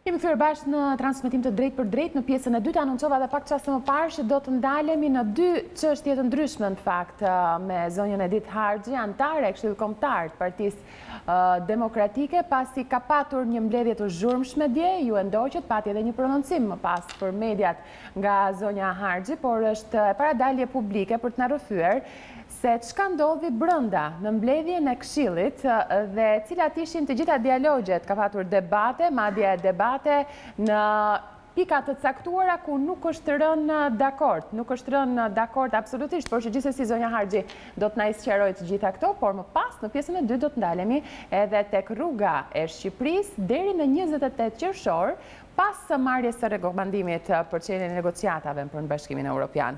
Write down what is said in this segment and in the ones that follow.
Kemi fyer bashkë në transmetim të drejtë për drejtë në pjesën e dytë. Anoncova edhe pak çast më parë që do të ndalemi në dy çështje të ndryshme në fakt me zonjën Edith Harxhi, antare e Këshillit Kombëtar të Partisë Demokratike, pasi ka patur një mbledhje të zhurmshme dje, ju e ndoqët, pati edhe një prononcim më pas për mediat nga zonja Harxhi, por është e paradalje publike për të na rrëfyer se çka ndodhi brenda në mbledhjen e Këshillit dhe cilat ishin të gjitha dialogjet, ka patur debate, madje debate në pika të caktuara ku nuk është rënë dakord absolutisht, por që gjithsesi zonja Harxhi do të na sqarojë të gjitha këto, por më pas në pjesën e dytë do të ndalemi edhe tek rruga e Shqipërisë deri në 28 qershor, pas së marrjes së rekomandimit për çeljen e negociatave për Bashkimin Evropian.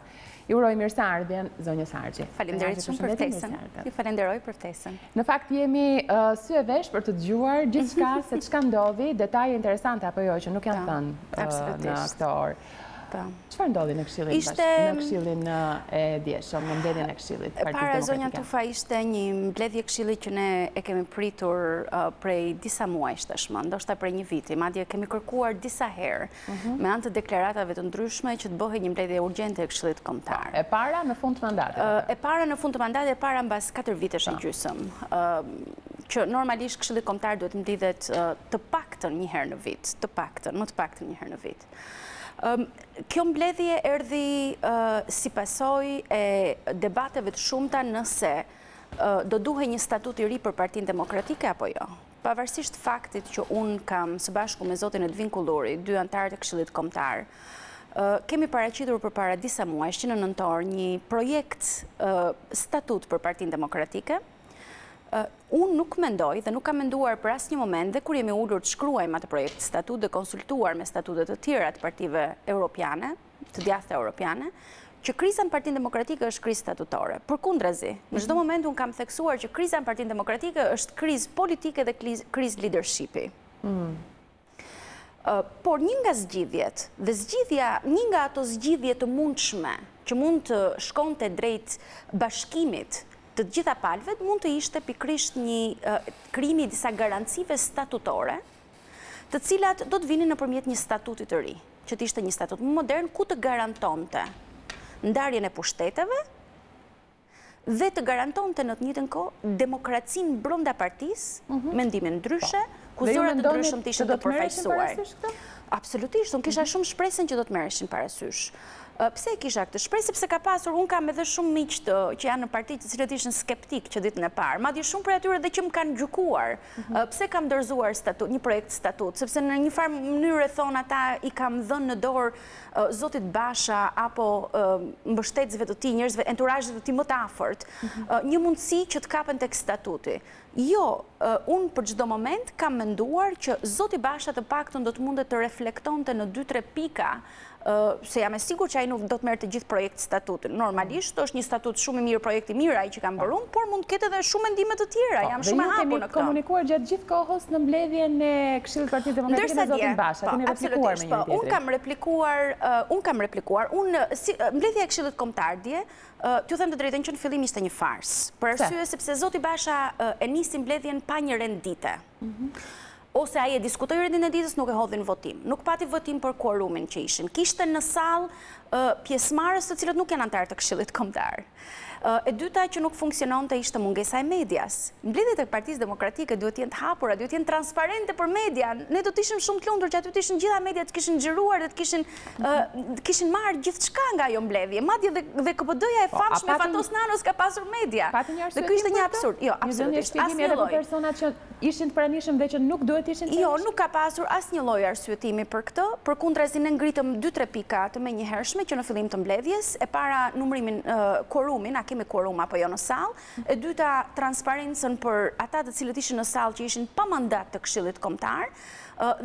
Ju uroj mirëseardhjen zonjës Harxhi. Faleminderit shumë për ftesën. Ju falenderoj për ftesën. Në fakt jemi sy e vesh për të dëgjuar gjithçka se çka ndodhi, detaje interesante apo jo që nuk janë thënë në këtë orë. Çfarë ndodhi në Këshillin e dieshëm, në mbledhjen e Këshillit Partisë Para Demokratike? zonja Tufa ishte një mbledhje Këshilli që ne e kemi pritur prej disa muajsh tashmë, ndoshta prej një viti, madje kemi kërkuar disa herë me anë të deklaratave të ndryshme që të bëhej një mbledhje urgjente e Këshillit Kombëtar. E para në fund të mandatit. E para në fund të mandatit, e para mbas 4 vitesh e gjysmë. Që normalisht Këshilli Kombëtar duhet mbledhet të paktën një herë në vit, më të paktën një herë në vit. Kjo mbledhje erdhi si pasojë e debateve të shumta nëse do duhej një statut i ri për Partinë Demokratike apo jo. Pavarësisht faktit që unë kam së bashku me zotin Edvin Kulluri, dy antarët e Këshillit Kombëtar, kemi paraqitur përpara disa muajsh që në nëntor një projekt statut për Partinë Demokratike. Unë nuk mendoj dhe nuk kam menduar për asnjë moment dhe kur jemi ulur të shkruajmë atë projekt statut dhe konsultuar me statutet të tjera të partive europiane, të djathta europiane, që kriza në Partinë Demokratike është krizë statutore. Përkundrazi, në çdo moment unë kam theksuar që kriza në Partinë Demokratike është krizë politike dhe krizë leadershipi. Por një nga zgjidhjet, dhe një nga ato zgjidhje të mundshme që mund të shkonte drejt bashkimit të gjitha palëve, mund të ishte pikrisht një krijimi i disa garancive statutore, të cilat do të vinin nëpërmjet një statuti të ri, që të ishte një statut më modern ku të garantonte ndarjen e pushteteve dhe të garantonte në të njëjtën kohë demokracinë brenda partisë, mendime ndryshe, ku zërat të ndryshëm të ishin të përfaqësuar. Absolutisht, unë kisha shumë shpresën që do të merreshin parasysh. Pse kisha këtë shpresë? Sepse ka pasur, unë kam edhe shumë miq që janë në parti të cilët ishin skeptik që ditën e parë. Madje shumë prej atyre dhe që më kanë gjykuar. Pse kam dorëzuar një projekt statut? Sepse në një farë mënyrë thonë ata i kam dhënë në dorë zotit Basha apo mbështetësve të tij, njerëzve enturazhit të tij më të afërt, një mundësi që të kapen tek statuti. Jo, unë për çdo moment kam menduar që zoti Basha të paktën do të mundet të reflektonte në 2-3 pika, se jam e sigurt që ai nuk do të merrte të gjithë projekt statutin. Normalisht është një statut shumë i mirë, projekt i mirë ai që kam bërë unë, por mund të ketë edhe shumë mendime të tjera. Jam shumë e hapur në këtë. Kemi komunikuar gjatë gjithë kohës në mbledhjen e Këshillit Partisë Demokratike me zotin Basha. Keni replikuar me një tjetrin. Unë kam replikuar. Mbledhja e Këshillit Kombëtar dje, t'ju them të drejtën që në fillim ishte një farsë. Për arsye sepse zoti Basha e nisi mbledhjen pa një rendite. Ose ai e diskutoi rendin e ditës, nuk e hodhi në votim. Nuk pati votim për quorumin që ishin. Kishte në sallë pjesëmarrës të cilët nuk janë antarë të Këshillit Kombëtar. E dyta që nuk funksiononte ishte mungesa e medias. Mbledhjet e Partisë Demokratike duhet të jenë të hapura, duhet të jenë transparente për media. Ne do të ishim shumë të lumtur që aty të ishin gjitha mediat të kishin xhiruar dhe të kishin marrë gjithçka nga ajo mbledhje. Madje dhe KPD-ja e famshme Fatos Nanos ka pasur media. Dhe ky ishte një absurd. Jo, absolutisht. Asnjë edhe për personat që ishin të pranishëm dhe që nuk duhet ishin të pranishëm. Jo, nuk ka pasur asnjë lloj arsyetimi për këtë. Përkundrazi ne ngritëm 2-3 pika të menjëhershme që në fillim të mbledhjes, e para numrimin quorumin, kemi quorum apo jo në sallë, e dyta transparencën për ata të cilët ishin në sallë që ishin pa mandat të Këshillit Kombëtar,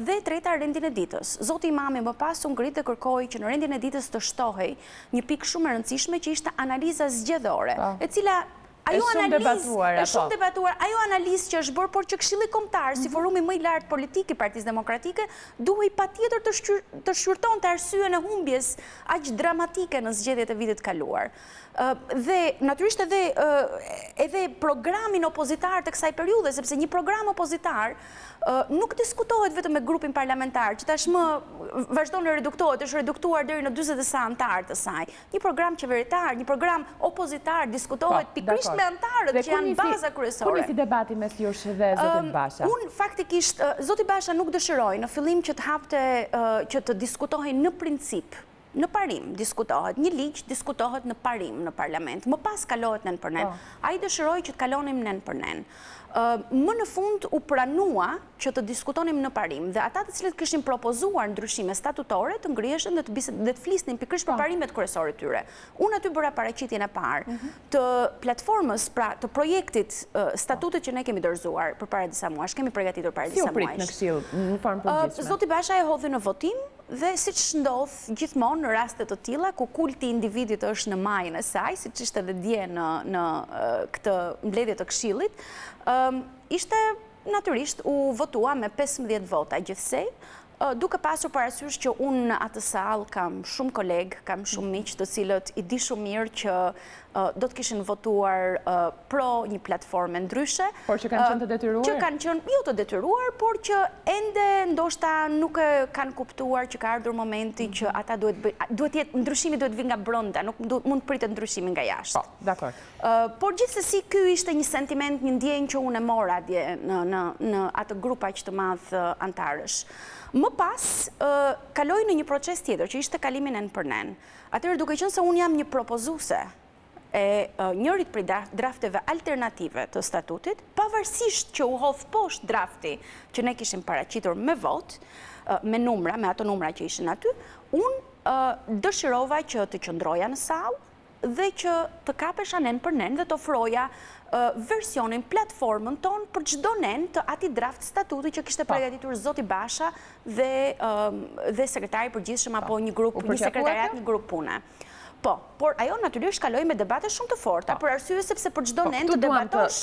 dhe treta rendin e ditës. Zoti Imami më pas u ngrit dhe kërkoi që në rendin e ditës të shtohej një pikë shumë e rëndësishme që ishte analiza zgjedhore, e cila ajo shumë debatuar, ajo analizë që është bërë, por që Këshilli Kombëtar, si forumi më i lartë politik i Partisë Demokratike, duhej patjetër të shqyrtonte arsyen e humbjes aq dramatike në zgjedhjet e vitit kaluar. Dhe natyrisht edhe edhe programin opozitar të kësaj periudhe, sepse një program opozitar nuk diskutohet vetëm me grupin parlamentar, që tashmë vazhdon të reduktohet, është reduktuar deri në 40 sa antarë të saj. Një program qeveritar, një program opozitar diskutohet pikërisht me antarët që janë baza kryesore. Ku nisi debati mes jush dhe zotit Basha? Unë faktikisht, zoti Basha nuk dëshiroj në fillim që të hapte, që të diskutohen në princip. Në parim diskutohet, një ligj diskutohet në parim në parlament, më pas kalohet nën për nën. Ai dëshiroi që të kalonim nën për nën. Më në fund u pranua që të diskutonim në parim dhe ata të cilët kishin propozuar ndryshime statutore të ngriheshin dhe të flisnin pikërisht për parimet kryesore të tyre. Unë aty bëra paraqitjen e parë të platformës, pra të projektit statutit që ne kemi dorëzuar përpara disa muajsh, kemi përgatitur para disa muajsh. Si u prit në Këshill në formë përgjithshme? Zoti Basha e hodhi në votim dhe siç ndodh gjithmonë në raste të tilla ku kulti i individit është në majën e saj, siç ishte edhe dje në këtë mbledhje të Këshillit, ishte natyrisht u votua me 15 vota gjithsej, duke pasur parasysh që unë në atë sallë kam shumë kolegë, kam shumë miq të cilët i di shumë mirë që do të kishin votuar pro një platforme ndryshe. Por që kanë qenë të detyruar? Që kanë qenë jo të detyruar, por që ende ndoshta nuk kanë kuptuar që ka ardhur momenti që ata ndryshimi duhet vi nga brenda, nuk mund të pritet ndryshimi nga jashtë. Po, dakor. Por gjithsesi ky ishte një sentiment, një ndjenjë që unë e mora dje në atë grup aq të madh antarësh. Më pas, kaloj në një proces tjetër, që ishte kalimi nën për nën. Atëherë duke qenë se unë jam një propozuese e njërit prej drafteve alternative të statutit, pavarësisht që u hodh poshtë drafti që ne kishim paraqitur me vot, me numra, me ato numra që ishin aty, unë dëshirova që të qëndroja në sallë dhe që të kapesha nën për nën dhe të ofroja versionin, platformën tonë për çdo nen të atij draft statuti që kishte përgatitur zoti Basha dhe sekretari i përgjithshëm apo një sekretariat, një grup pune. Po, por ajo natyrisht kaloi me debate shumë të forta, për arsye sepse për çdo nen të debatosh,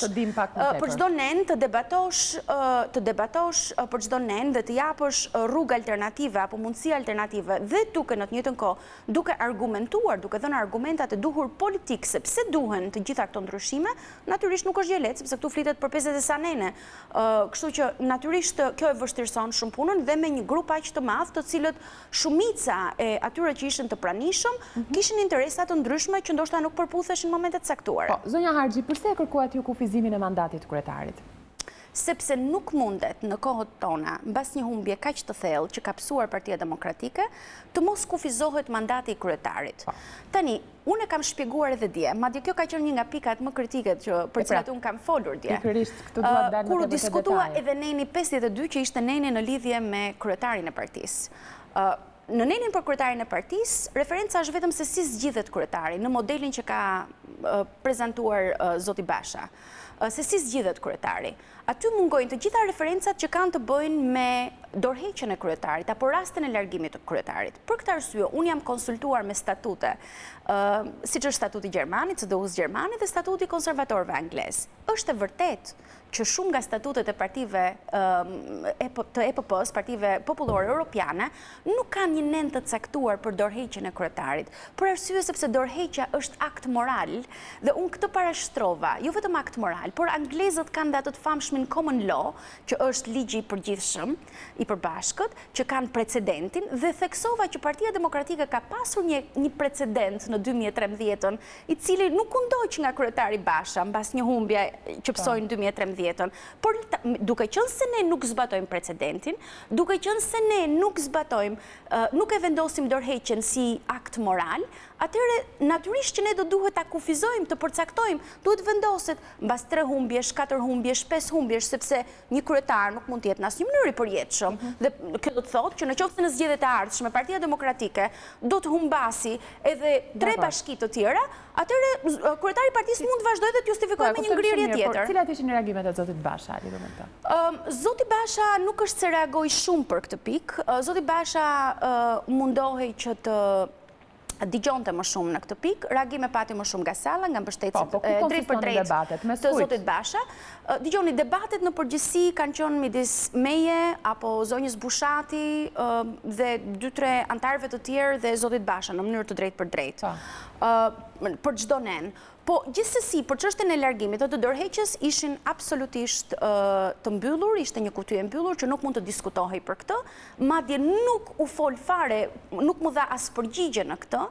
për çdo nen të debatosh për çdo nen dhe të japësh rrugë alternative apo mundësi alternative dhe duke në të njëjtën kohë duke argumentuar, duke dhënë argumentat e duhur politik se pse duhen të gjitha këto ndryshime, natyrisht nuk është gjë e lehtë sepse këtu flitet për 50 sa nene. Kështu që natyrisht kjo e vështirëson shumë punën dhe me një grup aq të madh të cilët shumica e atyre që ishin të pranishëm kishin interesat të ndryshme që ndoshta nuk përputheshin në momentet caktuara. Po, zonja Harxhi, përse e kërkuat ju kufizimin e mandatit kryetarit? Sepse nuk mundet në kohët tona, mbas një humbje kaq të thellë që ka psuar Partia Demokratike, të mos kufizohet mandati i kryetarit. Tani, unë e kam shpjeguar edhe dje, madje kjo ka qenë një nga pikat më kritike për cilat unë kam folur dje. Kur u diskutua edhe neni 52 që ishte neni në lidhje me kryetarin e partisë. Në nenin për kryetarin e partisë, referenca është vetëm se si zgjidhet kryetari në modelin që ka prezantuar zoti Basha. Se si zgjidhet kryetari. Aty mungojnë të gjitha referencat që kanë të bëjnë me dorëheqjen e kryetarit apo rastin e largimit të kryetarit. Për këtë arsye, unë jam konsultuar me statute, siç është statuti Gjermanit, CDU-s Gjermanit dhe statuti konservatorëve anglez. Është e vërtetë që shumë nga statutet e partive të EPP-s, partive popullore europiane, nuk kanë një nen të caktuar për dorëheqjen e kryetarit, për arsye sepse dorëheqja është akt moral dhe unë këtë parashtrova, jo vetëm akt moral, por anglezët kanë atë të famshmin common law, që është ligji i përgjithshëm, i përbashkët, që kanë precedentin dhe theksova që Partia Demokratike ka pasur një precedent në 2013, i cili nuk u ndoq nga kryetari Basha mbas një humbje që psoi në 2013. Por duke qenë se ne nuk zbatojmë precedentin, duke qenë se ne nuk e vendosim dorëheqjen si akt moral, atëherë natyrisht që ne do duhet ta kufizojmë, të përcaktojmë, duhet vendoset mbas 3 humbjesh, 4 humbjesh, 5 humbjesh, sepse një kryetar nuk mund të jetë në asnjë mënyrë i përjetshëm. Dhe kjo do të thotë që nëse në zgjedhjet e ardhshme Partia Demokratike do të humbasi edhe 3 bashki të tjera, atëherë kryetari i partisë mund të vazhdojë dhe të justifikojë me një ngrirje tjetër. Cilat ishin reagimet e zotit Basha lidhur me këtë? Zoti Basha nuk është se reagoi shumë për këtë pikë. Zoti Basha mundohej që të digjonte më shumë në këtë pikë, reagime pati më shumë nga salla, nga mbështetësit drejt për drejt të zotit Basha. Digjoni, debatet në përgjithësi kanë qenë midis meje apo zonjës Bushati dhe 2-3 antarëve të tjerë dhe zotit Basha në mënyrë të drejtë për drejtë. Për çdo nen. Po, gjithsesi, për çështjen e largimit, të dorëheqjes ishin absolutisht të mbyllur, ishte një kutie e mbyllur që nuk mund të diskutohej për këtë, madje nuk u fol fare, nuk mu dha as përgjigje në këtë,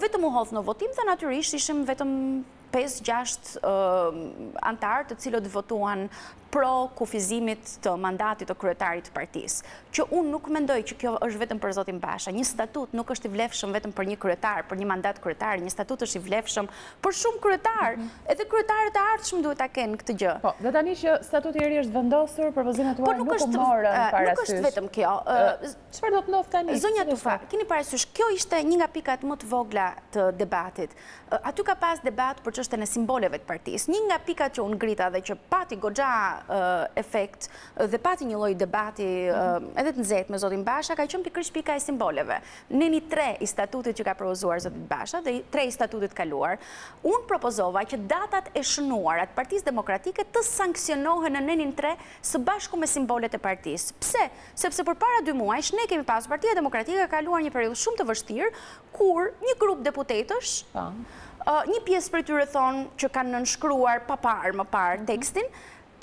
vetëm u hodh në votim dhe natyrisht ishim vetëm 5-6 antarë të cilët votuan pro kufizimit të mandatit të kryetarit të partisë. Që unë nuk mendoj që kjo është vetëm për zotin Basha. Një statut nuk është i vlefshëm vetëm për një kryetar, për një mandat kryetar, një statut është i vlefshëm për shumë kryetar. Edhe kryetarët e ardhshëm duhet ta kenë këtë gjë. Po, dhe tani që statuti i ri është vendosur, propozimet tuaja nuk u morën parasysh. Nuk është vetëm kjo. Çfarë do të ndodhë tani? Zonja Tufa, keni parasysh, kjo ishte një nga pikat më të vogla të debatit. Aty ka pas debat për çështjen e simboleve të partisë. Një nga pikat që unë ngrita dhe që pati goxha efekt dhe pati një lloj debati edhe të nxehtë me zotin Basha ka qenë pikërisht pika e simboleve. Neni 3 i statutit që ka propozuar zoti Basha dhe 3 i statutit kaluar, unë propozova që datat e shënuara të Partisë Demokratike të sanksionohen në nenin 3 së bashku me simbolet e partisë. Pse? Sepse përpara 2 muajsh ne kemi pasur Partia Demokratike ka kaluar një periudhë shumë të vështirë kur një grup deputetësh një pjesë për tyre thonë që kanë nënshkruar pa parë më parë tekstin,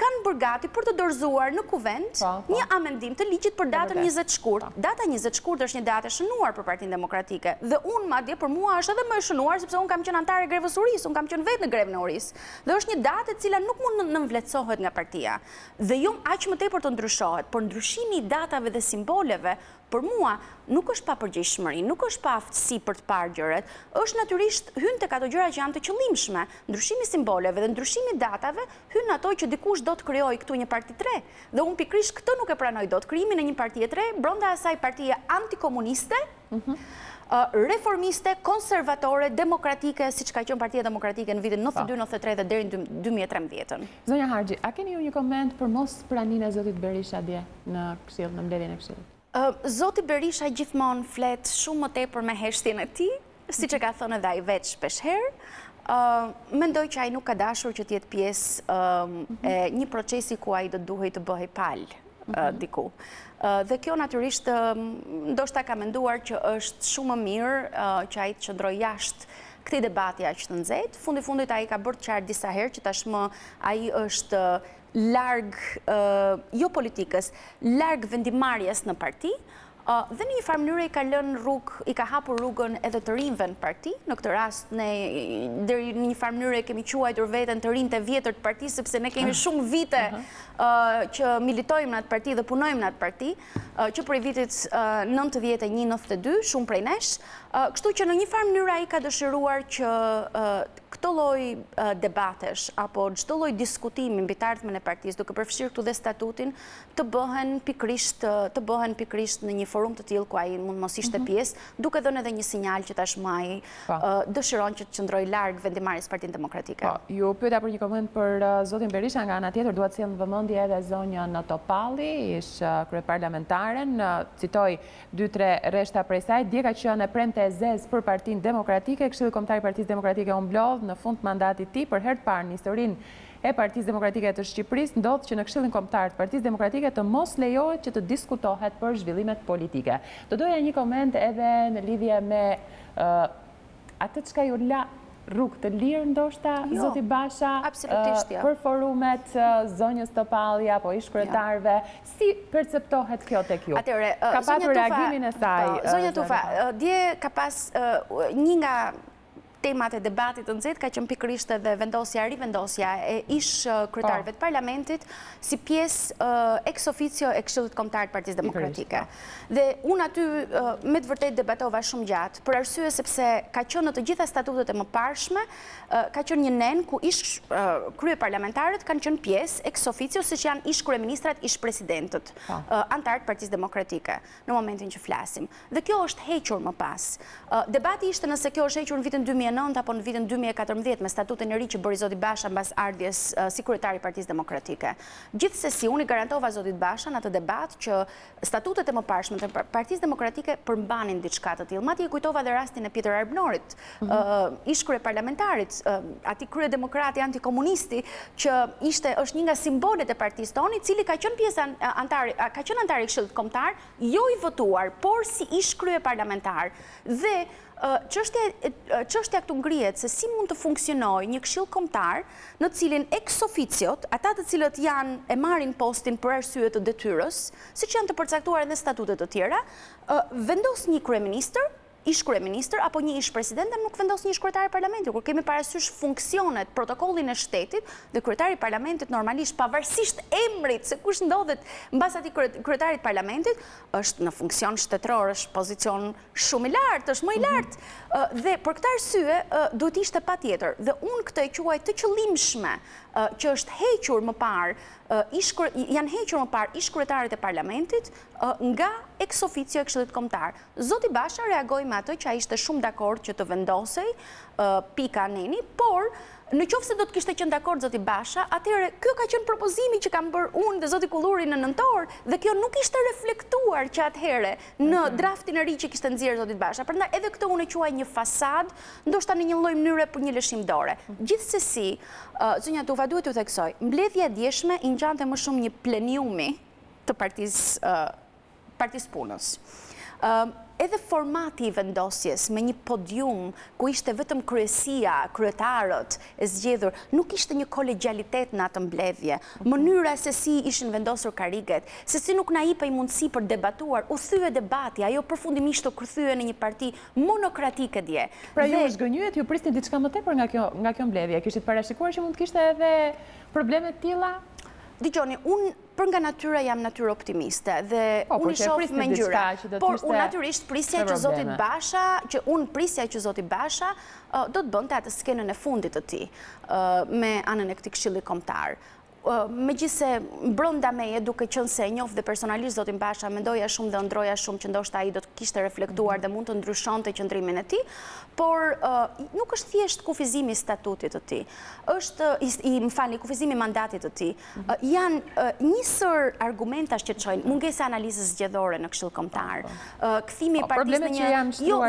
kanë bërë gati për të dorëzuar në kuvent një amendim të ligjit për datën 20 shkurt. Data 20 shkurt është një datë e shënuar për Partinë Demokratike. Dhe unë madje për mua është edhe më e shënuar sepse unë kam qenë antare e grevës urisë, unë kam qenë vetë në grevën e urisë. Dhe është një datë e cila nuk mund nënvletësohet nga partia. Dhe jo aq më tepër të ndryshohet, por ndryshimi i datave dhe simboleve për mua nuk është pa përgjegjësi, nuk është pa aftësi për të parë gjërat, është natyrisht hyn tek ato gjëra që janë të qëllimshme. Ndryshimi i simboleve dhe ndryshimi i datave hyn ato që dikush do të krijojë këtu një parti 3. Dhe unë pikërisht këtë nuk e pranoj dot, krijimin e një partie 3 brenda asaj partie antikomuniste, reformiste, konservatore, demokratike, siç ka qenë Partia Demokratike në vitin 92-93 dhe deri në 2013. Zonja Harxhi, a keni ju një koment për mos praninë e zotit Berisha dje në Këshill, në mbledhjen e Këshillit? Zoti Berisha gjithmonë flet shumë më tepër me heshtjen e tij, siç e ka thënë edhe ai vetë shpeshherë. Mendoj që ai nuk ka dashur që të jetë pjesë e një procesi ku ai do duhej të bëhej palë diku. Dhe kjo natyrisht ndoshta ka menduar që është shumë më mirë që ai të qëndrojë jashtë këtij debati aq të nxehtë. Fundi-fundit ai ka bërë qartë disa herë që tashmë ai është larg, jo politikës, larg vendimarrjes në parti, dhe në një farë mënyrë i ka hapur rrugën edhe të rinjve në parti. Në këtë rast ne deri në një farë mënyrë kemi quajtur veten të rinjtë e vjetër të partisë, sepse ne kemi shumë vite që militojmë në atë parti dhe punojmë në atë parti, që prej vitit 91-92, shumë prej nesh. Kështu që në një farë mënyrë ai ka dëshiruar që këto lloj debatesh apo çdo lloj diskutimi mbi të ardhmen e partisë, duke përfshirë këtu dhe statutin, të bëhen pikërisht në një forum të tillë ku ai mund mos ishte pjesë, duke dhënë edhe një sinjal që tashmë ai dëshiron që të qëndrojë larg vendimarrjes Partinë Demokratike. Po, ju pyeta për një koment për zotin Berisha, nga ana tjetër dua të sjell në vëmendje edhe zonjën Topalli, ish kryeparlamentaren, citoj 2-3 rreshta prej saj, dje ka qenë e premte e zezë për Partinë Demokratike, Këshilli Kombëtar i Partisë Demokratike u mblodh në fund mandatit të tij për herë të parë në historinë e Partisë Demokratike të Shqipërisë, ndodh që në Këshillin Kombëtar të Partisë Demokratike të mos lejohet që të diskutohet për zhvillimet politike. Do doja një koment edhe në lidhje me atë çka ju la rrugë të lirë ndoshta zoti Basha për forumet zonjës Topalli apo ish kryetarëve, si perceptohet kjo tek ju? Ka patur reagimin e saj. Zonja Tufa, dje ka pas një nga temat e debatit të nxehtë ka qenë pikërisht edhe rivendosja e ish kryetarëve të parlamentit si pjesë ex officio e Këshillit Kombëtar të Partisë Demokratike. Dhe unë aty me të vërtetë debatova shumë gjatë, për arsye sepse ka qenë në të gjitha statutet e mëparshme, ka qenë një nen ku ish kryeparlamentarët kanë qenë pjesë ex officio, siç janë ish kryeministrat, ish presidentët, antarët të Partisë Demokratike në momentin që flasim. Dhe kjo është hequr më pas. Debati ishte nëse kjo është hequr në vitin 2009 apo në vitin 2014 me statutin e ri që bëri zoti Basha mbas ardhjes si kryetari i Partisë Demokratike. Gjithsesi, unë i garantova zotit Basha në atë debat që statutet e mëparshme të Partisë Demokratike përmbanin diçka të tillë. Madje kujtova dhe rastin e Pjeter Arbnorit, ish kryeparlamentarit, atij kryedemokrati antikomunisti që është një nga simbolet e partisë tonë, i cili ka qenë antar i Këshillit Kombëtar, jo i votuar, por si ish kryeparlamentar. Dhe çështja këtu ngrihet se si mund të funksionojë një këshill kombëtar në të cilin ex officiot, ata të cilët e marrin postin për arsye të detyrës, siç janë të përcaktuar në statutet të tjera, vendos një kryeministër, ish kryeministër apo një ish presidente, nuk vendos një ish kryetari i parlamentit. Kur kemi parasysh funksionet, protokollin e shtetit dhe kryetari i parlamentit normalisht pavarësisht emrit se kush ndodhet mbas atij kryetari i parlamentit, është në funksion shtetëror, është pozicion shumë i lartë, është më i lartë. Dhe për këtë arsye duhet ishte patjetër. Dhe unë këtë e quaj të qëllimshme që është hequr më parë, janë hequr më parë ish kryetarit e parlamentit nga ex officio e Këshillit Kombëtar. Zoti Basha reagoi me atë që ai ishte shumë dakord që të vendosej pika neni, por në qoftë se do të kishte qenë dakord zoti Basha, atëherë kjo ka qenë propozimi që kam bërë unë dhe zoti Kulluri në nëntor, dhe kjo nuk ishte reflektuar që atëherë në draftin e ri që kishte nxjerrë zoti Basha. Prandaj edhe këtë unë e quaj një fasad, ndoshta në një lloj mënyre për një lëshim dore. Gjithsesi, zonja Tufa, duhet t'ju theksoj, mbledhja e djeshme i ngjante më shumë një pleniumi të Partisë Punës. Edhe formati i vendosjes me një podium ku ishte vetëm kryesia, kryetarët e zgjedhur, nuk ishte një kolegjialitet në atë mbledhje. Mënyra se si ishin vendosur kariget, se si nuk na jepej mundësi për debatuar, u thye debati, ajo përfundimisht u kthye në një parti monokratike dje. Pra ju zgënjyet, ju prisni diçka më tepër nga kjo mbledhje. Kishit parashikuar që mund të kishte edhe probleme të tilla? Dgjoni, unë për nga natyra jam natyrë optimiste dhe unë i shoh me ngjyra. Por unë natyrisht prisja që zoti Basha do të bënte atë skenën e fundit të tij me anën e këtij Këshilli Kombëtar. Megjithse brenda meje, duke qenë se e njoh dhe personalisht zotin Basha, mendoja shumë dhe ëndroja shumë që ndoshta ai do të kishte reflektuar dhe mund të ndryshonte qëndrimin e tij, por nuk është thjesht kufizimi i statutit të tij. Kufizimi i mandatit të tij. Janë njësër argumentash që çojnë mungesa analizës zgjedhore në Këshill Kombëtar, kthimi i partisë në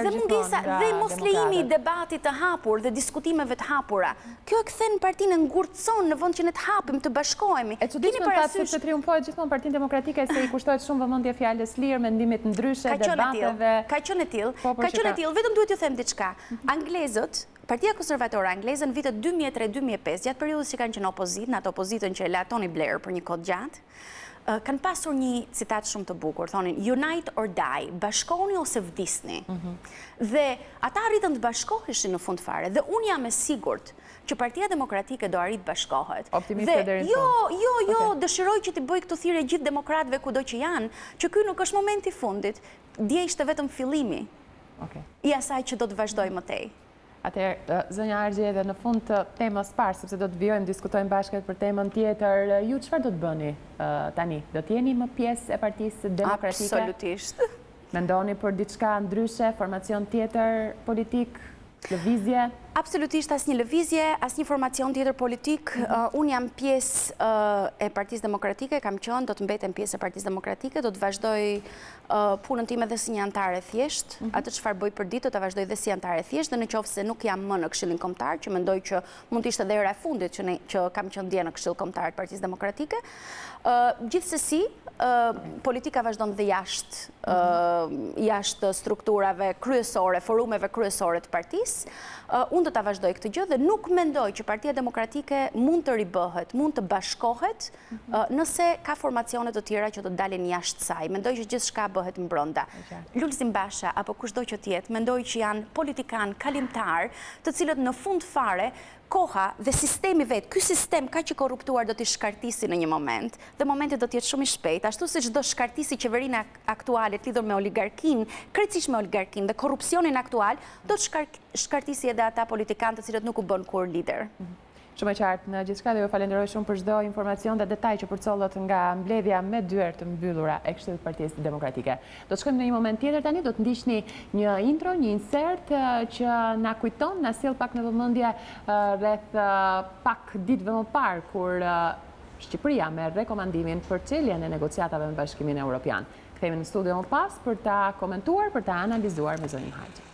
dhe mungesa dhe mos lejimi i debatit të hapur dhe diskutimeve të hapura. Kjo e kthen partinë, ngurtëson në vend që ne të hapim, të bashkohemi. E çuditshme fatë se triumfohet gjithmonë Partinë Demokratike se i kushtohet shumë vëmendje fjalës lirë, mendimit ndryshe, debateve. Ka qenë e tillë, vetëm duhet ju them diçka. Anglezët, Partia Konservatore Angleze në vitet 2003-2005, gjatë periudhës që kanë qenë opozitë, në atë opozitën që e la Tony Blair për një kohë gjatë, kanë pasur një citat shumë të bukur, thonin unite or die, bashkohuni ose vdisni. Dhe ata arritën të bashkoheshin në fund fare, dhe unë jam e sigurt që Partia Demokratike do arrit bashkohet. Optimiste deri në fund. Jo, dëshiroj që t'i bëj këtë thirrje gjithë demokratëve kudo që janë, që ky nuk është momenti i fundit, dje ishte vetëm fillimi i asaj që do të vazhdoj më tej. Atëherë, zonja Harxhi, edhe në fund të temës parë, sepse do të vijojmë, diskutojmë bashkët për temën tjetër, ju çfarë do të bëni tani? Do të jeni më pjesë e Partisë Demokratike? Absolutisht. Mendoni për diçka ndryshe, formacion tjetër politik, lëvizje? Absolutisht asnjë lëvizje, asnjë formacion tjetër politik. Unë jam pjesë e Partisë Demokratike, kam qenë, do të mbetem pjesë e Partisë Demokratike, do të vazhdoj punën time dhe si një antare thjesht, atë çfarë bëj për ditë do ta vazhdoj dhe si antare thjesht, dhe nëse nuk jam më në Këshillin Kombëtar, që mendoj që mund të ishte edhe era e fundit që kam qenë dje në Këshill Kombëtar të Partisë Demokratike. Gjithsesi, politika vazhdon dhe jashtë strukturave kryesore, forumeve kryesore të partisë. Unë do ta vazhdoj këtë gjë dhe nuk mendoj që Partia Demokratike mund të ribëhet, mund të bashkohet nëse ka formacione të tjera që do të dalin jashtë saj. Mendoj që gjithçka bëhet brenda. Lulzim Basha apo kushdo që të jetë, mendoj që janë politikan kalimtar, të cilët në fund fare koha dhe sistemi vetë, ky sistem ka që korruptuar do t'i shkartisi në një moment, dhe momenti do t'jetë shumë i shpejt, ashtu se çdo shkartisi qeverinë aktuale të lidhur me oligarkin, krejtësisht me oligarkin dhe korrupsionin aktual, do të shkartisi edhe ata politikanë të cilët nuk u bën kur lider. Shumë e qartë në gjithçka dhe ju falenderoj shumë për çdo informacion dhe detaj që përcollët nga mbledhja me dyert të mbyllura e Këshillit të Partisë Demokratike. Do të shkojmë në një moment tjetër tani, do të ndiqni një intro, një insert që na kujton, na sjell pak në vëmendje rreth pak ditëve më parë kur Shqipëria merr rekomandimin për çeljen e negociatave me Bashkimin Evropian. Kthehemi në studio më pas për ta komentuar, për ta analizuar me zonjën Harxhi.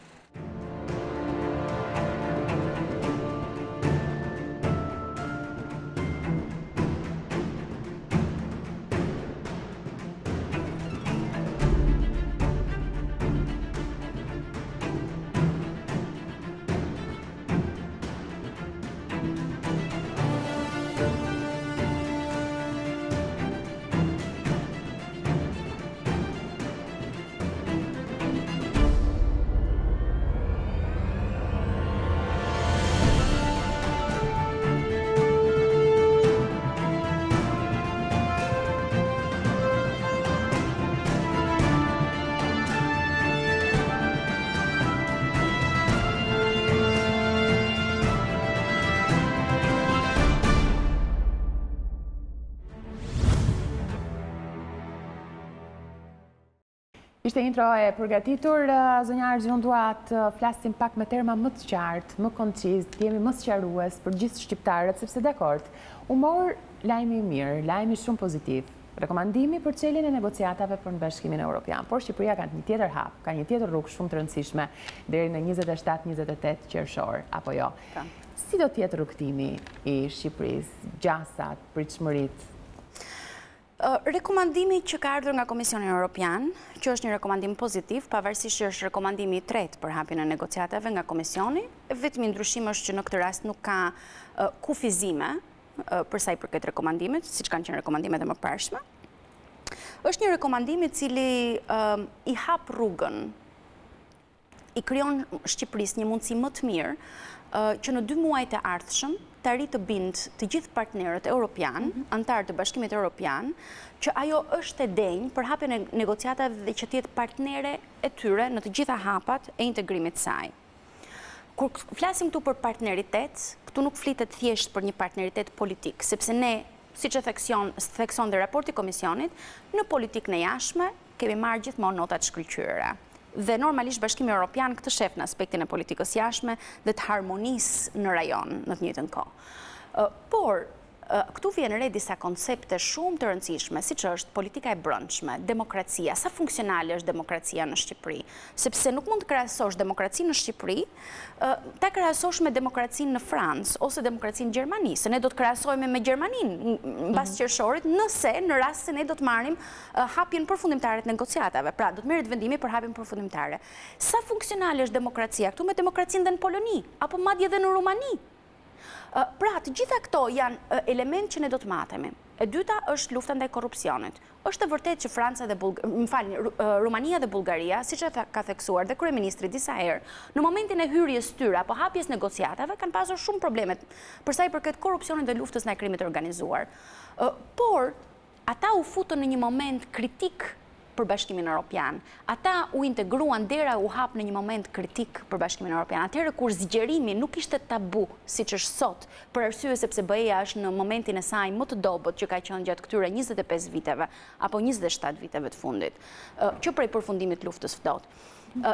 Ishte intro e përgatitur, zonja Harxhi, unë dua të flasim pak me terma më të qartë, më konciz, të jemi më sqarues për gjithë shqiptarët, sepse dakord, u mor lajmi i mirë, lajmi shumë pozitiv, rekomandimi për çeljen e negociatave për Bashkimin Evropian, por Shqipëria ka një tjetër hap, ka një tjetër rrugë shumë të rëndësishme deri në 27-28 qershor, apo jo. Si do të jetë rrugtimi i Shqipërisë, gjasat, pritshmëritë? Rekomandimi që ka ardhur nga Komisioni Evropian, që është një rekomandim pozitiv, pavarësisht që është rekomandimi i tretë për hapjen e negociatave nga Komisioni, vetëm ndryshim është që në këtë rast nuk ka kufizime për sa i përket rekomandimit, siç kanë qenë rekomandimet e mëparshme. Është një rekomandim i cili i hap rrugën, i krijon Shqipërisë një mundësi më të mirë që në 2 muajt e ardhshëm të arrijë të bind të gjithë partnerët europian, antarë të Bashkimit Evropian, që ajo është e denjë për hapjen e negociatave dhe që të jetë partnere e tyre në të gjitha hapat e integrimit saj. Kur flasim këtu për partneritet, këtu nuk flitet thjesht për një partneritet politik, sepse ne, siç e thekson dhe raporti Komisionit, në politikën e jashtme kemi marrë gjithmonë nota të shkëlqyera. Dhe normalisht Bashkimi Evropian këtë shef në aspektin e politikës jashtme dhe të harmonisë në rajon në të njëjtën kohë. Por këtu vjen re disa koncepte shumë të rëndësishme, siç është politika e brendshme, demokracia, sa funksionale është demokracia në Shqipëri, sepse nuk mund të krahasosh demokracinë në Shqipëri, ta krahasosh me demokracinë në Francë ose demokracinë në Gjermani, se ne do të krahasojmë me Gjermaninë mbas qershorit, nëse në rast se ne do të marrim hapjen përfundimtare të negociatave. Pra, do të merret vendimi për hapjen përfundimtare. Sa funksionale është demokracia këtu me demokracinë dhe në Poloni, apo madje edhe në Rumani? Pra, të gjitha këto janë element që ne do të matemi. E dyta është lufta ndaj korrupsionit. Është e vërtetë që Rumania dhe Bullgaria, siç e ka theksuar dhe kryeministri disa herë, në momentin e hyrjes tyre apo hapjes negociatave kanë pasur shumë probleme për sa i përket korrupsionit dhe luftës ndaj krimit të organizuar. Por ata u futën në një moment kritik për Bashkimin Evropian. Ata u integruan dera u hap në një moment kritik për Bashkimin Evropian. Atëherë kur zgjerimi nuk ishte tabu, siç është sot, për arsye sepse BE-ja është në momentin e saj më të dobët që ka qenë gjatë këtyre 25 viteve apo 27 viteve të fundit, që prej përfundimit luftës ftohtë.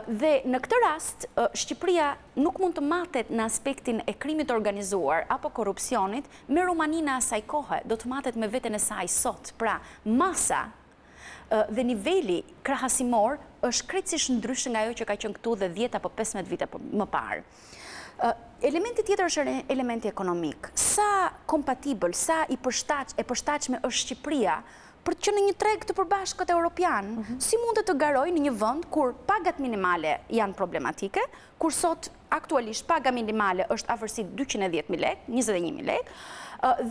Dhe në këtë rast, Shqipëria nuk mund të matet në aspektin e krimit organizuar apo korrupsionit me Rumaninë e asaj kohe, do të matet me veten e saj sot. Pra, masa dhe niveli krahasimor është krejtësisht ndryshe nga ajo që ka qenë këtu dhe 10 apo 15 vite më parë. Elementi tjetër është elementi ekonomik. Sa kompatibël, sa e përshtatshme është Shqipëria për që në një treg të përbashkët europian, si mundet të garoj në një vend kur pagat minimale janë problematike, kur sot aktualisht paga minimale është afërsi 210.000 lek, 21.000 lek,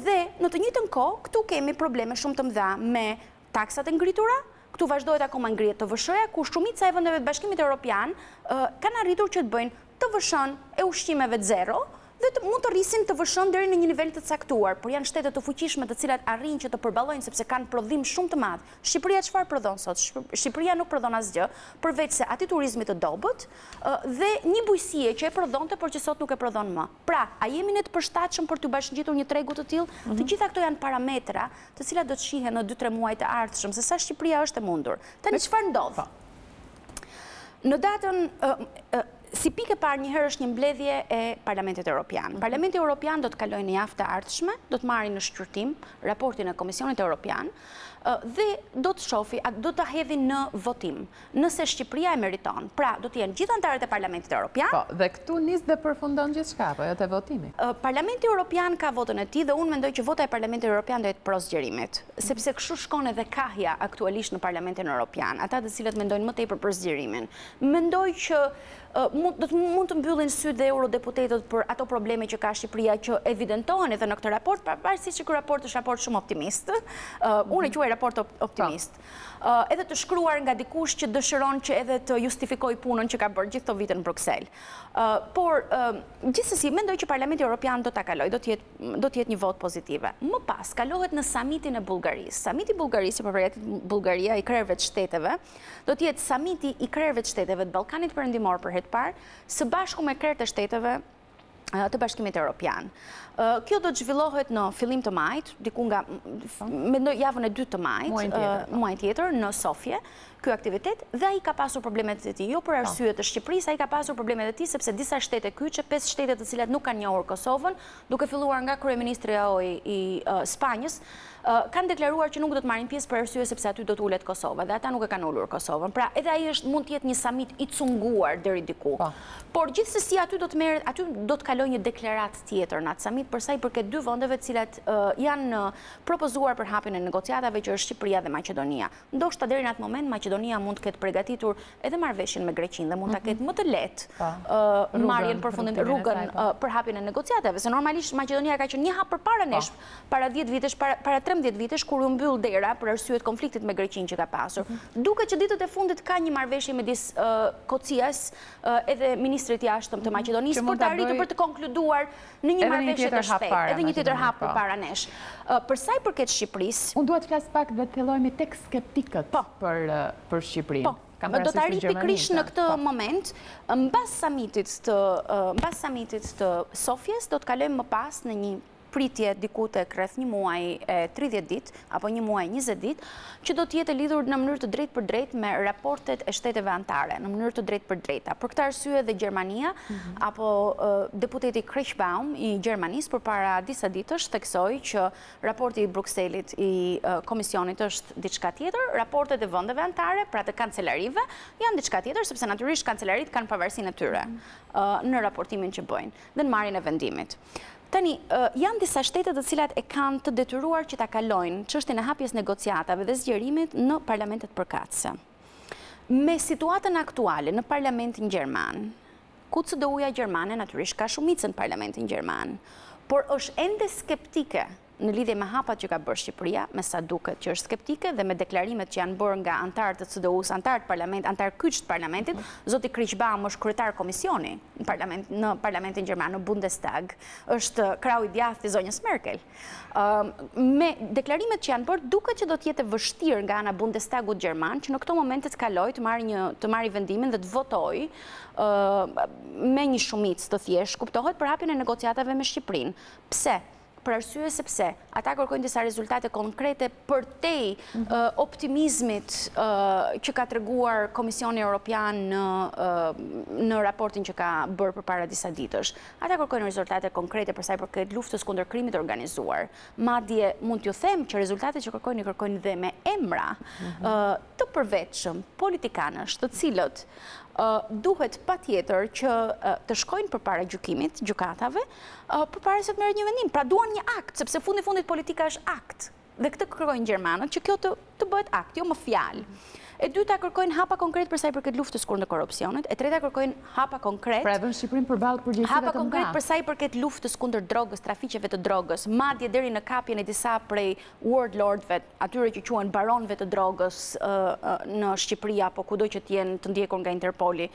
dhe në të njëjtën kohë këtu kemi probleme shumë të mëdha me taksat e ngritura, këtu vazhdojt akoma ngrihet TVSH-ja, ku shumica e vendeve të Bashkimit Evropian kanë arritur që të bëjnë TVSH-n e ushqimeve të zero, dhe mund të rrisin TVSH-n deri në një nivel të caktuar, por janë shtete të fuqishme të cilat arrin që të përballojnë sepse kanë prodhim shumë të madh. Shqipëria çfarë prodhon sot? Shqipëria nuk prodhon asgjë, përveç se atij turizmit të dobët dhe një bujësie që e prodhonte, por që sot nuk e prodhon më. Pra, a jemi ne të përshtatshëm për të bashkëngjitur një tregu të tillë? Të gjitha këto janë parametra, të cilat do të shihen në 2-3 muaj të ardhshëm, se sa Shqipëria është e mundur. Tani çfarë ndodh? Në datën si pikë e parë njëherë është një mbledhje e Parlamentit Evropian. Parlamenti Evropian do të kalojë në javë të ardhshme, do të marrë në shqyrtim raportin e Komisionit Evropian dhe do të shofi, do të hedhi në votim, nëse Shqipëria e meriton. Pra, do të jenë gjithë antarët e Parlamentit Evropian. Po, dhe këtu nis dhe përfundon gjithçka, po jo te votimi. Parlamenti Evropian ka votën e tij dhe unë mendoj që vota e Parlamentit Evropian do jetë pros zgjerimit, sepse kështu shkon edhe kahja aktualisht në Parlamentin Evropian, ata të cilët mendojnë më tepër për zgjerimin. Mendoj që mund të mbyllin sy dhe eurodeputetët për ato probleme që ka Shqipëria që evidentohen edhe në këtë raport, pavarësisht që ky raport është raport shumë optimist. Unë e quaj raport optimist. Edhe të shkruar nga dikush që dëshiron që edhe të justifikoj punën që ka bërë gjithë këto vite në Bruksel. Por gjithsesi mendoj që Parlamenti Evropian do ta kalojë, do të jetë një votë pozitive. Më pas kalohet në samitin e Bullgarisë. Samiti i Bullgarisë, që përfaqësohet Bullgaria i krerëve të shteteve, do të jetë samiti i krerëve të shteteve të Ballkanit Perëndimor për herë të parë, së bashku me krerët e shteteve të Bashkimit Evropian. Kjo do të zhvillohet në fillim të majit, diku nga mendoj javën e 2 të majit, muaj tjetër në Sofje, ky aktivitet, dhe ai ka pasur problemet e tij, jo për arsye të Shqipërisë, ai ka pasur problemet e tij sepse disa shtete kyçe, 5 shtete të cilat nuk kanë njohur Kosovën, duke filluar nga kryeministri i Spanjës, kanë deklaruar që nuk do të marrin pjesë për arsye sepse aty do të ulet Kosova, dhe ata nuk e kanë ulur Kosovën. Pra, edhe ai mund të jetë një samit i cunguar deri diku. Por gjithsesi aty do të kalojë një deklaratë tjetër në atë samit për sa i përket 2 vendeve të cilat janë propozuar për hapjen e negociatave, që është Shqipëria dhe Maqedonia. Ndoshta deri në atë moment Maqedonia mund të ketë përgatitur edhe marrëveshjen me Greqinë dhe mund ta ketë më të lehtë marrjen rrugën për hapjen e negociatave, se normalisht Maqedonia ka qenë një hap përpara nesh, para 10 vitesh, para 13 vitesh, kur u mbyll dera për arsye të konfliktit me Greqinë që ka pasur. Duket që ditët e fundit ka një marrëveshje midis Kocias edhe ministrit i jashtëm të Maqedonisë për të arritur për të konkluduar në një marrëveshje të shpejtë, edhe një tjetër hap përpara nesh. Për sa i përket Shqipërisë, unë dua të flas pak dhe të fillojmë tek skeptikët për Shqipërinë. Do të arrit pikërisht në këtë moment, mbas samitit të Sofjes, do të kalojmë më pas në një pritje diku tek rreth një muaj e 30 ditë apo një muaj 20 ditë, që do të jetë lidhur në mënyrë të drejtë për drejtë me raportet e shteteve anëtare, në mënyrë të drejtë për drejta. Për këtë arsye dhe Gjermania apo deputeti Krichbaum i Gjermanisë përpara disa ditësh theksoi që raporti i Brukselit i Komisionit është diçka tjetër, raportet e vendeve anëtare, pra të kancelarive, janë diçka tjetër, sepse natyrisht kancelarit kanë pavarësinë e tyre në raportimin që bëjnë dhe në marrjen e vendimit. Tani, janë disa shtete të cilat e kanë të detyruar që ta kalojnë çështjen e hapjes negociatave dhe zgjerimit në parlamentet përkatëse. Me situatën aktuale në parlamentin gjerman, ku CDU-ja gjermane natyrisht ka shumicën në parlamentin gjerman, por është ende skeptike në lidhje me hapat që ka bërë Shqipëria, me sa duket që është skeptike dhe me deklarimet që janë bërë nga antarët të CDU-s, antarët parlament, antarë kyç të parlamentit, zoti Krichbaum është kryetar komisioni në parlamentin gjerman, në Bundestag, është krau i djathtë i zonjës Merkel. Me deklarimet që janë bërë, duket që do të jetë vështirë nga ana Bundestagut gjerman që në këto momente të kalojë të marrë vendimin dhe të votojë me një shumicë të thjeshtë, kuptohet, për hapjen e negociatave me Shqipërinë. Pse? Për arsye sepse ata kërkojnë disa rezultate konkrete përtej optimizmit që ka treguar Komisioni Evropian në raportin që ka bërë përpara disa ditësh. Ata kërkojnë rezultate konkrete për sa i përket luftës kundër krimit organizuar. Madje mund t'ju them që rezultatet që kërkojnë dhe me emra të përveçshëm politikanësh, të cilët duhet patjetër që të shkojnë përpara gjykimit, gjykatave, përpara se të merret një vendim. Pra duan një akt, sepse fundit politika është akt. Dhe këtë kërkojnë gjermanët që kjo të bëhet akt, jo më fjalë. E dyta kërkojnë hapa konkret për sa i përket luftës kundër korrupsionit, e treta kërkojnë hapa konkret. Pra e vënë Shqipërinë përballë përgjegjësive të mëdha. Hapa konkret për sa i përket luftës kundër drogës, trafiqeve të drogës, madje deri në kapjen e disa prej warlordëve, atyre që quhen baronëve të drogës në Shqipëri apo kudo që të jenë të ndjekur nga Interpoli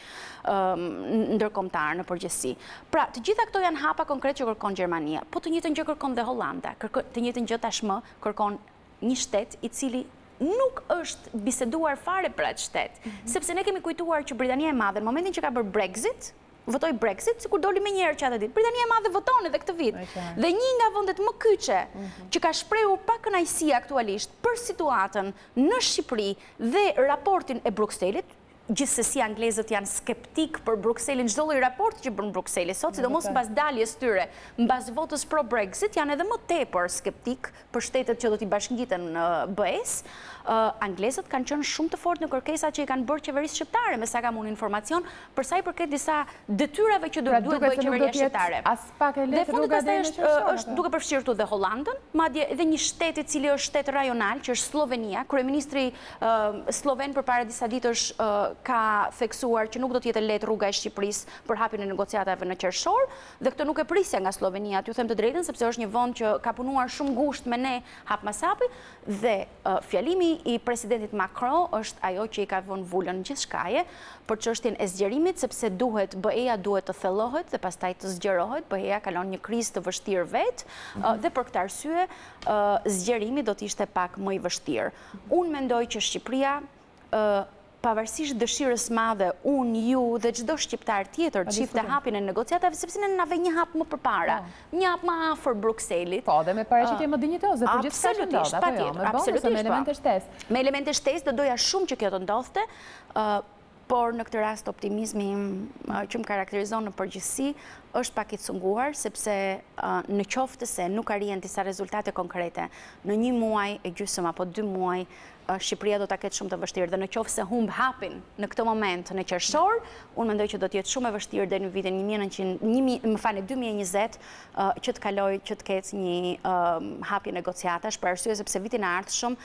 ndërkombëtar në përgjithësi. Pra, të gjitha këto janë hapa konkret që kërkon Gjermania, po të njëjtën gjë kërkon dhe Hollanda, të njëjtën gjë tashmë kërkon një shtet i cili nuk është biseduar fare për atë shtet, sepse ne kemi kujtuar që Britania e Madhe, në momentin që ka bërë Brexit, votoi Brexit, sikur doli më njëherë që atë ditë. Britania e Madhe voton edhe këtë vit. Dhe një nga vendet më kyçe që ka shprehur pa kënaqësi aktualisht për situatën në Shqipëri dhe raportin e Brukselit, gjithsesi anglezët janë skeptik për Brukselin, çdo lloj raporti që bën Brukseli sot, sidomos mbas daljes tyre, mbas votës pro Brexit, janë edhe më tepër skeptik për shtetet që do t'i bashkëngjiten në BE-s. Anglezët kanë qenë shumë të fortë në kërkesat që i kanë bërë qeverisë shqiptare, me sa kam unë informacion, për sa i përket disa detyrave që duhet bëjë qeveria shqiptare. Dhe fundi pastaj është duke përfshirë dhe Hollandën, madje edhe një shtet i cili është shtet rajonal, që është Slovenia. Kryeministri sloven përpara disa ditësh ka theksuar që nuk do të jetë lehtë rruga e Shqipërisë për hapjen e negociatave në qershor, dhe këtë nuk e prisja nga Slovenia, t'ju them të drejtën, sepse është një vend që ka punuar shumë ngushtë me ne hap mas hapi, dhe fjalimi i presidentit Macron është ajo që i ka vënë vulën gjithçkaje për çështjen e zgjerimit, sepse BE-ja duhet të thellohet dhe pastaj të zgjerohet. BE-ja kalon një krizë të vështirë vetë dhe për këtë arsye zgjerimi do të ishte pak më i vështirë. Unë mendoj që Shqipëria pavarësisht dëshirës madhe, unë, ju dhe çdo shqiptar tjetër çifte hapin e negociatave, sepse ne nave një hap më përpara, një hap më afër Brukselit. Po, dhe me paraqitje më dinjitoze për gjithçka që ndodh, apo jo, me bonus me elemente shtesë. Me elemente shtesë do doja shumë që kjo të ndodhte, por në këtë rast optimizmi që më karakterizon në përgjithësi është pak i cunguar, sepse në qoftë se nuk arrihen disa rezultate konkrete në 1 muaj e gjysmë apo 2 muaj, Shqipëria do ta ketë shumë të vështirë dhe në qoftë se humb hapin në këtë moment në qershor, unë mendoj që do të jetë shumë e vështirë deri në vitin 2020 që të kalojë që të ketë një hapje negociatash, për arsye sepse vitin e ardhshëm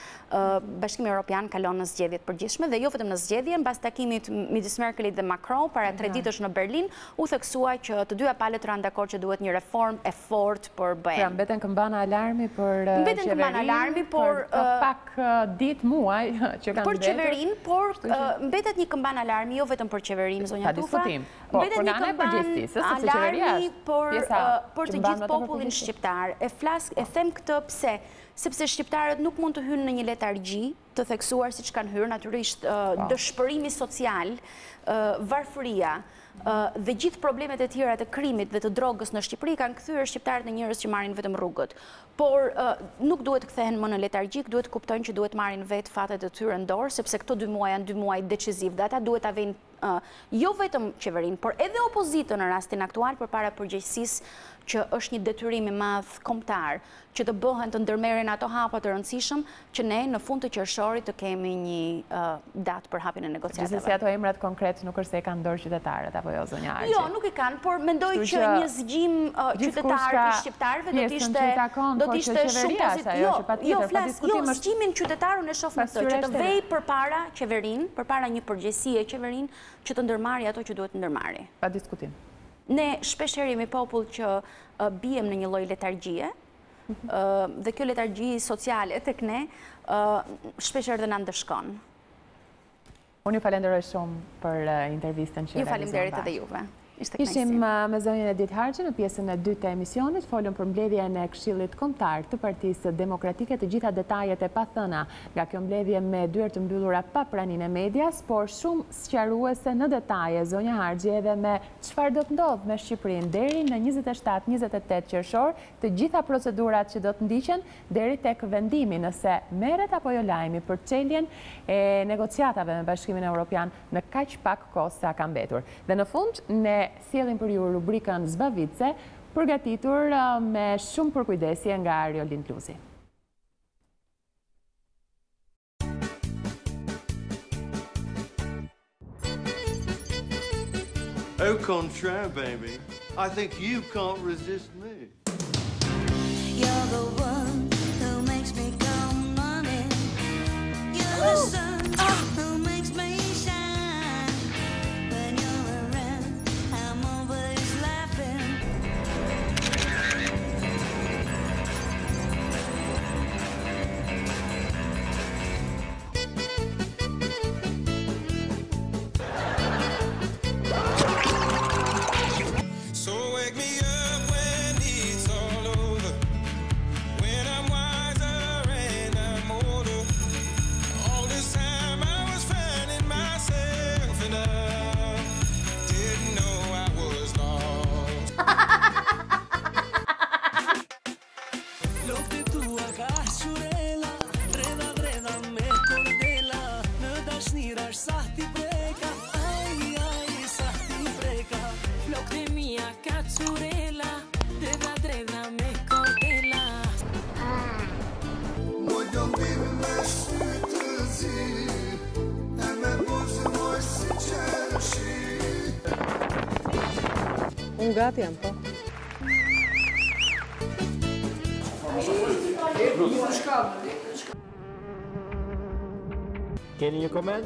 Bashkimi Evropian kalon në zgjedhjet përgjithshme dhe jo vetëm në zgjedhjen, mbas takimit midis Merkelit dhe Macron para 3 ditësh në Berlin, u theksua që të dyja palët rënë dakord që duhet një reformë e fortë për BE. Pra mbeten këmbana alarmi për qeverinë. Mbeten këmbana alarmi por pak ditë muaj që kanë për qeverinë, por mbetet një këmban alarmi jo vetëm për qeverinë, zonja Tufa. Mbetet një këmban alarmi për të gjithë popullin shqiptar. E them këtë pse? Sepse shqiptarët nuk mund të hynë në një letargji të theksuar siç kanë hyrë, natyrisht dëshpërimi social, varfëria dhe gjithë problemet e tjera të krimit dhe të drogës në Shqipëri kanë kthyer shqiptarët në njerëz që marrin vetëm rrugët. Por nuk duhet kthehen më në letargjik, duhet kuptojnë që duhet marrin vetë fatet e tyre në dorë, sepse këto 2 muaj janë 2 muaj deciziv dhe ata duhet ta vënë jo vetëm qeverinë, por edhe opozitën në rastin aktual përpara përgjegjësisë që është një detyrim i madh kombëtar që të bëhen të ndërmerren ato hapa të rëndësishëm që ne në fund të qershorit të kemi një datë për hapjen e negociatave. Gjithsesi ato emrat konkret nuk është se e kanë dorë qytetarët apo jo, zonja Harxhi? Jo, nuk i kanë, por mendoj që një zgjim qytetar i shqiptarëve do të ishte shumë pozitiv. Jo, flas, zgjimin qytetarun e shoh me këtë, që të vej përpara qeverinë, përpara një përgjegjësie qeverinë që të ndërmarrë ato që duhet të ndërmarrë. Pa diskutim. Ne shpesh jemi popull që bijem në një lloj letargjie, dhe kjo letargji sociale tek ne shpesh edhe na ndëshkon. Unë ju falenderoj shumë për intervistën që realizon. Ju faleminderit edhe juve. Ishim me zonjën Edith Harxhi në pjesën e 2 të emisionit, folëm për mbledhjen e Këshillit Kombëtar të Partisë Demokratike, të gjitha detajet e pathëna nga kjo mbledhje me dyer të mbyllura pa praninë e medias, por shumë sqaruese në detaje zonja Harxhi edhe me çfarë do të ndodhë me Shqipërinë deri në 27-28 qershor, të gjitha procedurat që do të ndiqen deri tek vendimi nëse merret apo jo lajmi për çeljen e negociatave me Bashkimin Evropian në kaq pak kohë sa ka mbetur. Dhe në fund ne sjellim për ju rubrikën Zbavitse, përgatitur me shumë përkujdesje nga Ariolin Kluzi. Au contraire, baby. I think you can't resist me. You're the one who makes me go running. You're the sun who makes me shine. When you're around, I'm always laughing. So wake me up when it's all over, when I'm wiser and I'm older. All this time I was finding myself and I didn't know I was lost. Lo que tu hagas shurela, dreda dreda me cordela, në dashnira sa ti preka, ai ai sa ti preka. Flokët e mia kacurela, dreda dreda me cordela. Mojëm bim me sytë zi, e me buzë moj si qeshi. Unë gati jam, po. Keni një koment?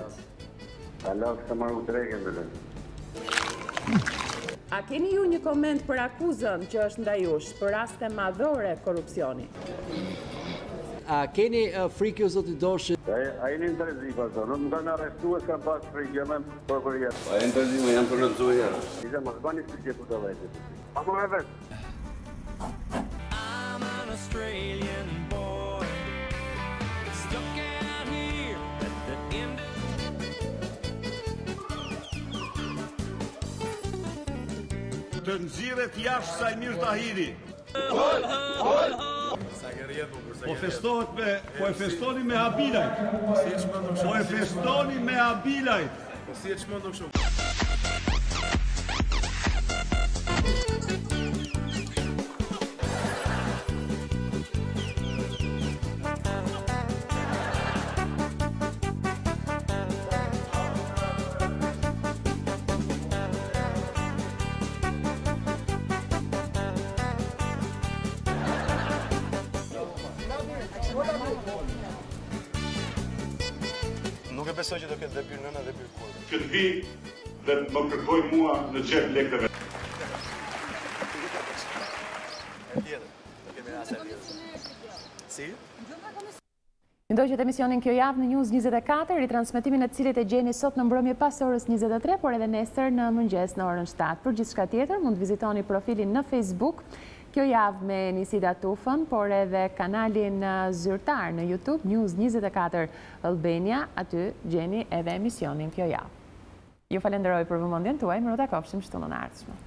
Alo, kësa marru të rejken dhe lënë. A keni ju një koment për akuzën që është ndaj jush për raste madhore korrupsioni? A keni frikë o zoti Doshi? A jeni në tërëzi, paso, nuk më kanë arrestu e s'kam pas frikë, jam e për jetë. A e në tërzi më janë për në të zuja. Isha më zbani së gjithu të vajtë. A më e vetë. I'm an Australian boy, stuck out here at the end of të nxirret jashtë Sajmir Tahiri. Po festohet me, po e festoni me habilajt. Po e festoni me habilajt. Po si e çmendon kështu? Nuk e besoj që do ketë dhe byrë nëna dhe byrë kurve. Që të vi dhe më kërkoj mua në qep lekëve. Tjetër, do kemi rase tjetër. Si? Mendoj që të emisionin kjo javë në News 24, ritransmetimin e cilit e gjeni sot në mbrëmje pas orës 23, por edhe nesër në mëngjes në orën 7. Për gjithçka tjetër, mund të vizitoni profilin në Facebook, kjo javë me Nisida Tufën, por edhe kanalin zyrtar në YouTube, News 24 Albania, aty gjeni edhe emisionin kjo javë. Ju falenderoj për vëmendjen tuaj, më do ta kofshim shtunën e ardhshme.